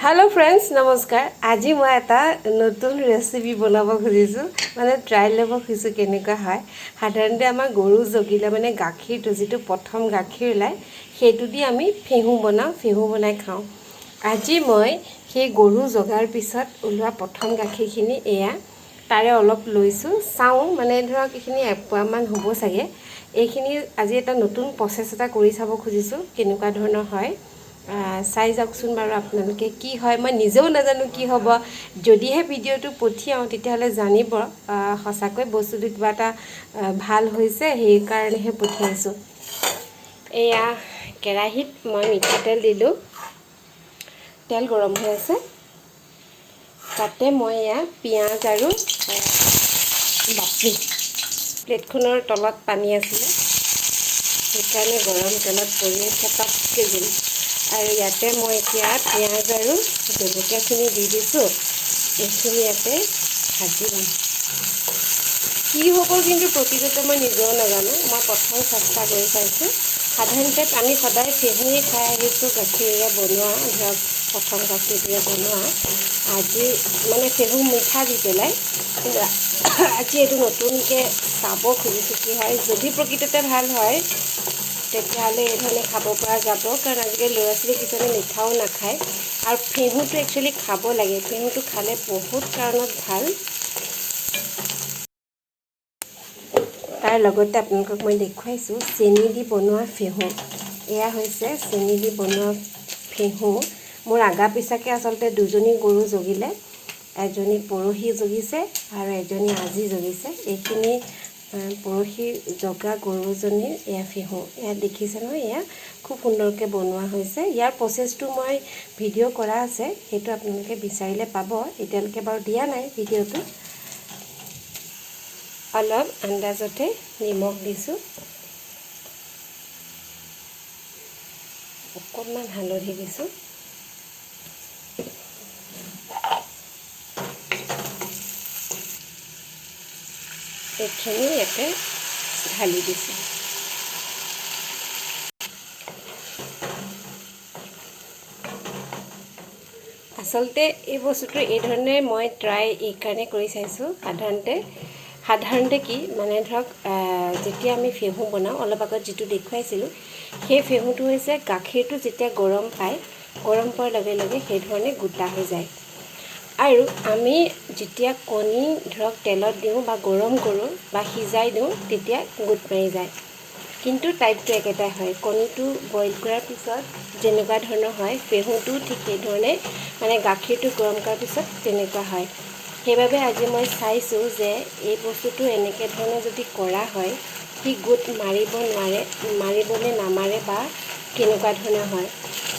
Hello friends नमस्कार। आज मैं एटा नतुन रेसिपी बनाब खुजिছোঁ माने ट्रायल लब खुजिছোঁ केनेका है। साधारणते आमार गरु जगिले माने गाखीर जी प्रथम गाखीर ओलाय सेटु दि आमी फेहू बनाओ, फेहू बनाई खाओ। आज मैं সেই गरु जगार पिছত ओलोৱা प्रथम गाखीरखिनि एया तारे अलप लैছোঁ चाওঁ माने धरक एखिनि एपोৱামান হ'ব चागे। এইখিনি আজি এটা নতুন প্ৰচেছ এটা কৰি চাব খুজিছোঁ কেনেকুৱা ধৰণৰ হয়। চাই যাওকচোন বাৰু আপোনালোকে কি হয়। মই নিজেও নাজানো কি হ'ব। যদিহে ভিডিঅ'টো পঠিয়াওঁ তেতিয়াহ'লে জানিব সঁচাকৈ বস্তুটো কিবা এটা ভাল হৈছে, সেইকাৰণেহে পঠিয়াইছোঁ। এয়া কেৰাহীত মই মিঠাতেল দিলোঁ, তেল গৰম হৈ আছে। তাতে মই এয়া পিঁয়াজ আৰু বাপৰি প্লেটখনৰ তলত পানী আছিলে সেইকাৰণে গৰম তেলত পৰিয়ে পটককৈ দিলোঁ। আৰু ইয়াতে মই এতিয়া পিঁয়াজ আৰু জলকীয়াখিনি দি দিছোঁ। এইখিনি ইয়াতে ভাজি ল'ম। কি হ'ব কিন্তু প্ৰকৃততে মই নিজেও নাজানো। মই প্ৰথম চেষ্টা কৰি চাইছোঁ। সাধাৰণতে আমি সদায় ফেহুৱে খাই আহিছোঁ গাখীৰেৰে বনোৱা, ধৰক প্ৰথম গাখীৰেৰে বনোৱা। আজি মানে ফেহু মিঠা দি পেলাই, কিন্তু আজি এইটো নতুনকৈ চাব খুজিছোঁ কি হয়। যদি প্ৰকৃততে ভাল হয় তেতিয়াহ'লে এইধৰণে খাব পৰা যাব, কাৰণ আজিকালি ল'ৰা ছোৱালী কিছুমানে মিঠাও নাখায়। আৰু ফেহুটো একচুৱেলি খাব লাগে, ফেহুটো খালে বহুত কাৰণত ভাল। তাৰ লগতে আপোনালোকক মই দেখুৱাইছোঁ চেনি দি বনোৱা ফেহু। এয়া হৈছে চেনি দি বনোৱা ফেহু। মোৰ আগা পিছাকৈ আচলতে দুজনী গৰু জগিলে, এজনী পৰহি জগিছে আৰু এজনী আজি জগিছে। এইখিনি পৰহি জগা গৰুজনীৰ এয়া ফেহু। এয়া দেখিছে নহয়, এয়া খুব সুন্দৰকৈ বনোৱা হৈছে। ইয়াৰ প্ৰচেছটো মই ভিডিঅ' কৰা আছে, সেইটো আপোনালোকে বিচাৰিলে পাব। এতিয়ালৈকে বাৰু দিয়া নাই ভিডিঅ'টো। অলপ আন্দাজতে নিমখ দিছোঁ, অকণমান হালধি দিছোঁ। এইখিনি ইয়াতে ঢালি দিছোঁ। আচলতে এই বস্তুটো এই ধৰণে মই ট্ৰাই এইকাৰণে কৰি চাইছোঁ। সাধাৰণতে কি মানে ধৰক যেতিয়া আমি ফেহু বনাওঁ, অলপ আগত যিটো দেখুৱাইছিলোঁ, সেই ফেহুটো হৈছে গাখীৰটো যেতিয়া গৰম পায়, গৰম পোৱাৰ লগে লগে সেই ধৰণে গোটা হৈ যায়। আৰু আমি যেতিয়া কণী ধৰক তেলত দিওঁ বা গৰম কৰোঁ বা সিজাই দিওঁ তেতিয়া গোট মাৰি যায়। কিন্তু টাইপটো একেটাই হয়। কণীটো বইল কৰাৰ পিছত যেনেকুৱা ধৰণৰ হয়, ফেহুটো ঠিক সেইধৰণে মানে গাখীৰটো গৰম কৰাৰ পিছত তেনেকুৱা হয়। সেইবাবে আজি মই চাইছোঁ যে এই বস্তুটো এনেকৈ ধৰণে যদি কৰা হয় সি গোট মাৰিবলৈ নামাৰে বা কেনেকুৱা ধৰণৰ হয়।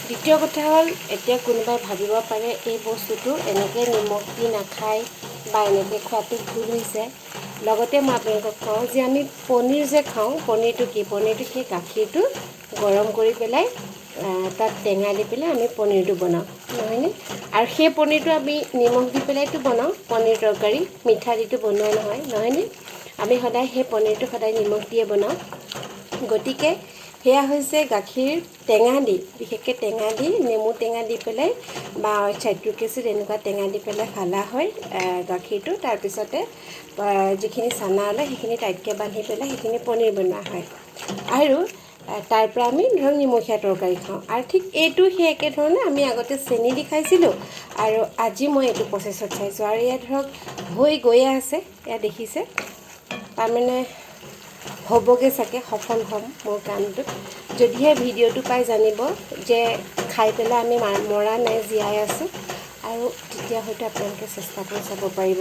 দ্বিতীয় কথা হ'ল, এতিয়া কোনোবাই ভাবিব পাৰে এই বস্তুটো এনেকৈ নিমখ দি নাখায় বা এনেকৈ খোৱাটো ভুল হৈছে। লগতে মই আপোনালোকক কওঁ যে আমি পনীৰ যে খাওঁ, পনীৰটো কি, পনীৰটো সেই গাখীৰটো গৰম কৰি পেলাই তাত টেঙা দি পেলাই আমি পনীৰটো বনাওঁ, নহয়নে? আৰু সেই পনীৰটো আমি নিমখ দি পেলাইতো বনাওঁ, পনীৰ তৰকাৰী মিঠা দিটো বনোৱা নহয়, নহয়নে? আমি সদায় সেই পনীৰটো সদায় নিমখ দিয়ে বনাওঁ। গতিকে সেয়া হৈছে গাখীৰ টেঙা দি, বিশেষকৈ টেঙা দি, নেমু টেঙা দি পেলাই বা চাইট্ৰিক এচিড এনেকুৱা টেঙা দি পেলাই ফালা হয় গাখীৰটো। তাৰপিছতে যিখিনি চানা ওলায় সেইখিনি টাইটকৈ বান্ধি পেলাই সেইখিনি পনীৰ বনোৱা হয়। আৰু তাৰ পৰা আমি ধৰক নিমখীয়া তৰকাৰী খাওঁ। আৰু ঠিক এইটো সেই একেধৰণে আমি আগতে চেনি দি খাইছিলোঁ, আৰু আজি মই এইটো প্ৰচেছত চাইছোঁ। আৰু এয়া ধৰক হৈ গৈয়ে আছে, এয়া দেখিছে। তাৰমানে হ'বগৈ চাগে, সফল হ'ম মোৰ কামটোত। যদিহে ভিডিঅ'টো পাই জানিব যে খাই পেলাই আমি মৰা নাই, জীয়াই আছোঁ, আৰু তেতিয়া হয়তো আপোনালোকে চেষ্টা কৰি চাব পাৰিব।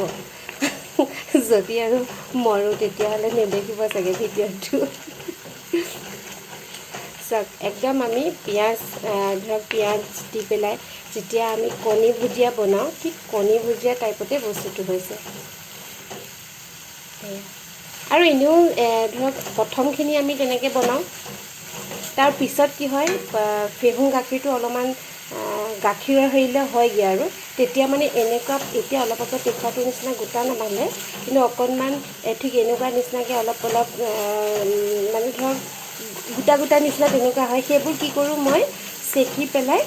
যদি আৰু মৰোঁ তেতিয়াহ'লে নেদেখিব চাগে ভিডিঅ'টো। চাওক, একদম আমি ধৰক পিঁয়াজ দি পেলাই যেতিয়া আমি কণী ভুজিয়া বনাওঁ, ঠিক কণী ভুজিয়া টাইপতে বস্তুটো হৈছে। আৰু এনেও ধৰক প্ৰথমখিনি আমি তেনেকৈ বনাওঁ। তাৰ পিছত কি হয়, ফেহু গাখীৰটো অলপমান গাখীৰৰ হেৰিলে হয়গৈ, আৰু তেতিয়া মানে এনেকুৱা এতিয়া অলপ আগত দেখুৱাটোৰ নিচিনা গোটা নাবান্ধে, কিন্তু অকণমান ঠিক এনেকুৱা নিচিনাকৈ অলপ মানে ধৰক গোটা গোটা নিচিনা তেনেকুৱা হয়। সেইবোৰ কি কৰোঁ, মই চেকি পেলাই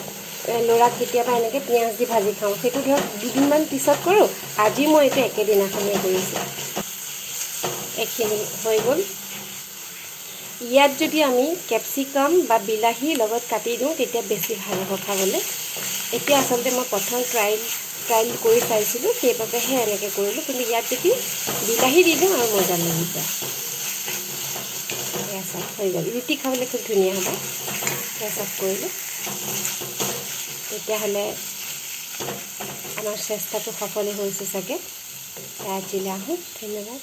ল'ৰাক কেতিয়াবা এনেকৈ পিঁয়াজ দি ভাজি খাওঁ, সেইটো ধৰক দুদিনমান পিছত কৰোঁ। আজি মই এইটো একেদিনাখনেই কৰিছোঁ। এইখিনি হৈ গ'ল। ইয়াত যদি আমি কেপচিকাম বা বিলাহী লগত কাটি দিওঁ তেতিয়া বেছি ভাল হ'ব খাবলৈ। এতিয়া আচলতে মই প্ৰথম ট্ৰাইল কৰি চাইছিলোঁ, সেইবাবেহে এনেকৈ কৰিলোঁ, কিন্তু ইয়াত যদি বিলাহী দি দিওঁ আৰু মজা লাগি যায়। এয়া চাওক হৈ গ'ল, ৰুটি খাবলৈ খুব ধুনীয়া হ'ব। এয়া চাওক কৰিলোঁ। তেতিয়াহ'লে আমাৰ চেষ্টাটো সফল হৈছে চাগে। আজিলৈ আহোঁ, ধন্যবাদ।